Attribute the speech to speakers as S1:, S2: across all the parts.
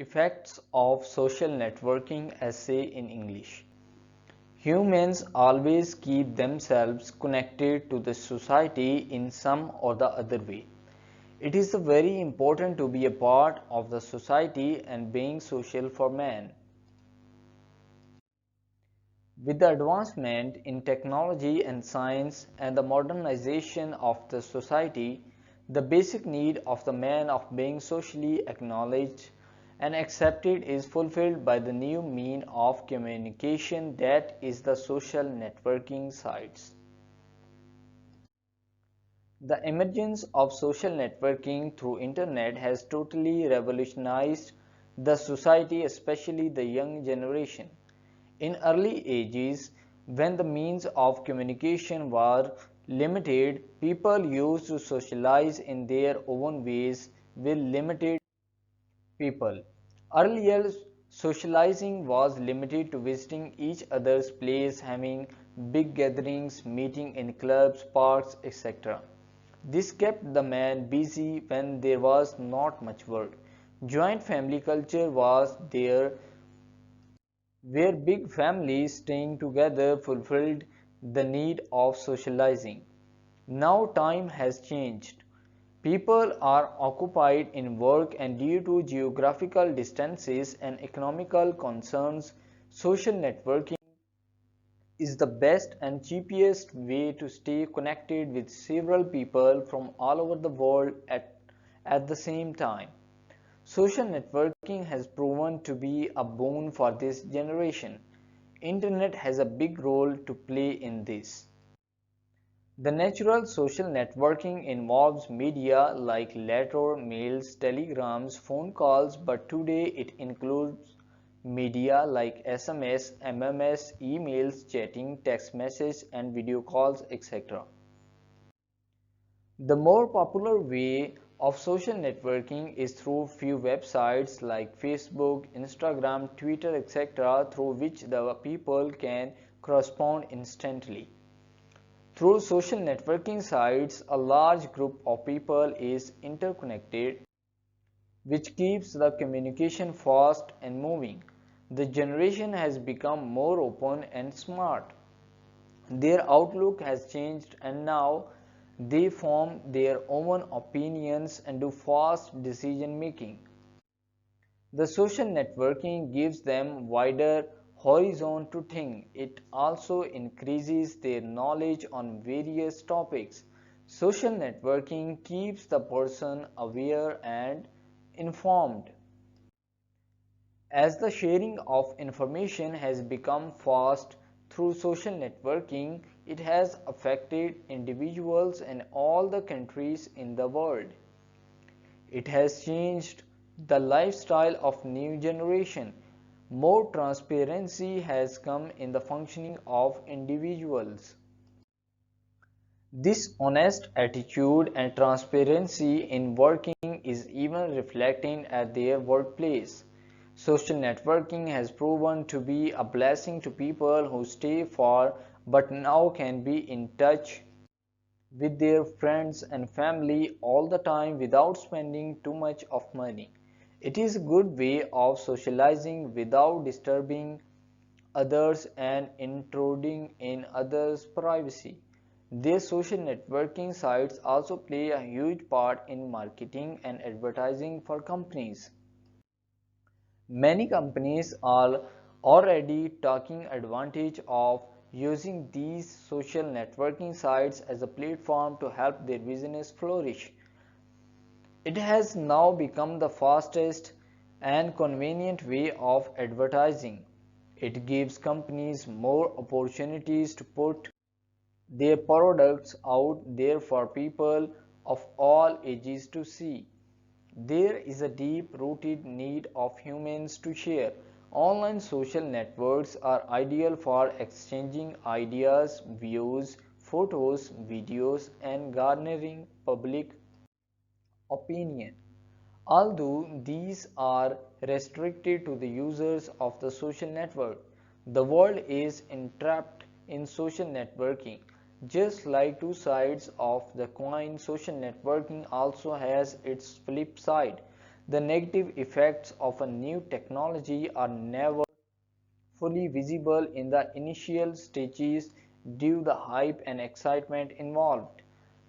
S1: Effects of social networking, essay in English. Humans always keep themselves connected to the society in some or the other way. It is very important to be a part of the society and being social for man. With the advancement in technology and science and the modernization of the society, the basic need of the man of being socially acknowledged and accepted is fulfilled by the new mean of communication, that is the social networking sites. The emergence of social networking through internet has totally revolutionized the society, especially the young generation. In early ages, when the means of communication were limited, people used to socialize in their own ways with limited people. Earlier, socializing was limited to visiting each other's place, having big gatherings, meeting in clubs, parks, etc. This kept the man busy when there was not much work. Joint family culture was there, where big families staying together fulfilled the need of socializing. Now time has changed. People are occupied in work, and due to geographical distances and economical concerns, social networking is the best and cheapest way to stay connected with several people from all over the world at the same time. Social networking has proven to be a boon for this generation. Internet has a big role to play in this. The natural social networking involves media like letter, mails, telegrams, phone calls, but today it includes media like SMS, MMS, emails, chatting, text message, and video calls, etc. The more popular way of social networking is through few websites like Facebook, Instagram, Twitter, etc., through which the people can correspond instantly. Through social networking sites, a large group of people is interconnected, which keeps the communication fast and moving. The generation has become more open and smart. Their outlook has changed, and now they form their own opinions and do fast decision making. The social networking gives them wider horizon to think. It also increases their knowledge on various topics. Social networking keeps the person aware and informed. As the sharing of information has become fast through social networking, it has affected individuals in all the countries in the world. It has changed the lifestyle of new generation. More transparency has come in the functioning of individuals. This honest attitude and transparency in working is even reflecting at their workplace. Social networking has proven to be a blessing to people who stay far but now can be in touch with their friends and family all the time without spending too much of money. It is a good way of socializing without disturbing others and intruding in others' privacy. These social networking sites also play a huge part in marketing and advertising for companies. Many companies are already taking advantage of using these social networking sites as a platform to help their business flourish. It has now become the fastest and convenient way of advertising. It gives companies more opportunities to put their products out there for people of all ages to see. There is a deep-rooted need of humans to share. Online social networks are ideal for exchanging ideas, views, photos, videos, and garnering public opinion. Although these are restricted to the users of the social network, the world is entrapped in social networking. Just like two sides of the coin, social networking also has its flip side. The negative effects of a new technology are never fully visible in the initial stages due to the hype and excitement involved.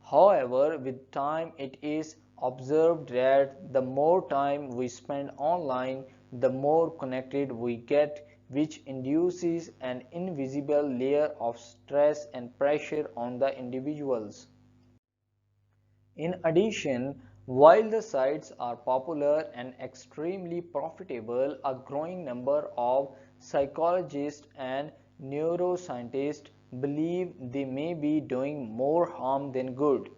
S1: However, with time it is observed that the more time we spend online, the more connected we get, which induces an invisible layer of stress and pressure on the individuals. In addition, while the sites are popular and extremely profitable, a growing number of psychologists and neuroscientists believe they may be doing more harm than good.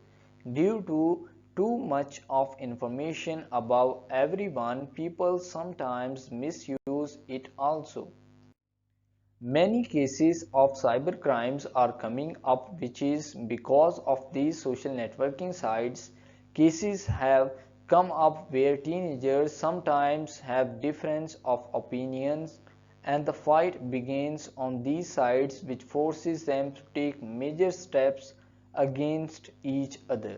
S1: Due to too much of information about everyone, people sometimes misuse it also. Many cases of cybercrimes are coming up, which is because of these social networking sites. Cases have come up where teenagers sometimes have difference of opinions and the fight begins on these sites, which forces them to take major steps against each other.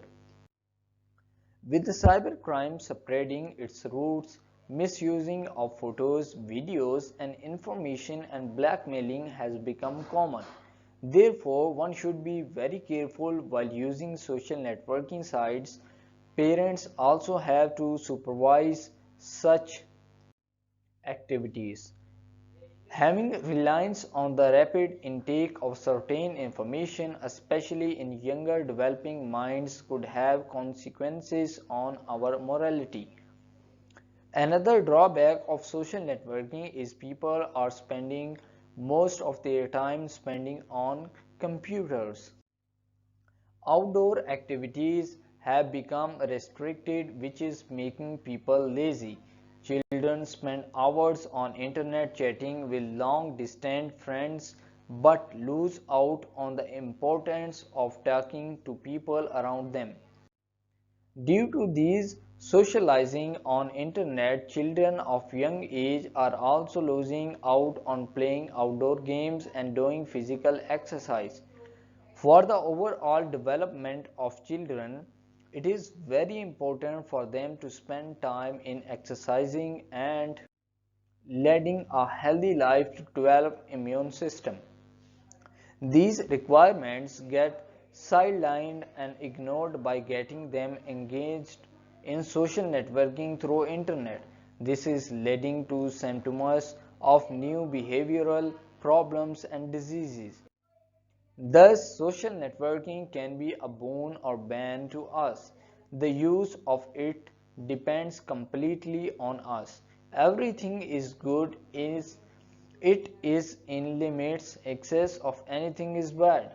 S1: With the cybercrime spreading its roots, misusing of photos, videos, and information and blackmailing has become common. Therefore, one should be very careful while using social networking sites. Parents also have to supervise such activities. Having reliance on the rapid intake of certain information, especially in younger developing minds, could have consequences on our morality. Another drawback of social networking is people are spending most of their time spending on computers. Outdoor activities have become restricted, which is making people lazy. Children spend hours on internet chatting with long distance friends but lose out on the importance of talking to people around them. Due to these socializing on internet, children of young age are also losing out on playing outdoor games and doing physical exercise. For the overall development of children, it is very important for them to spend time in exercising and leading a healthy life to develop immune system. These requirements get sidelined and ignored by getting them engaged in social networking through internet. This is leading to symptoms of new behavioral problems and diseases. Thus, social networking can be a boon or ban to us. The use of it depends completely on us. Everything is good is it is in limits, excess of anything is bad.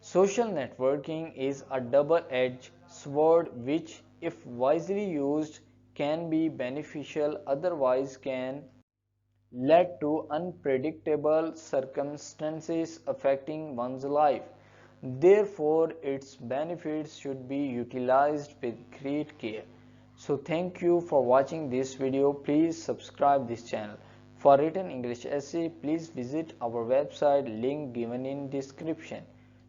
S1: Social networking is a double-edged sword which, if wisely used, can be beneficial, otherwise can led to unpredictable circumstances affecting one's life. Therefore, its benefits should be utilized with great care. So thank you for watching this video. Please subscribe this channel. For written English essay, please visit our website, link given in description.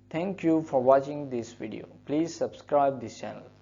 S1: Thank you for watching this video. Please subscribe this channel.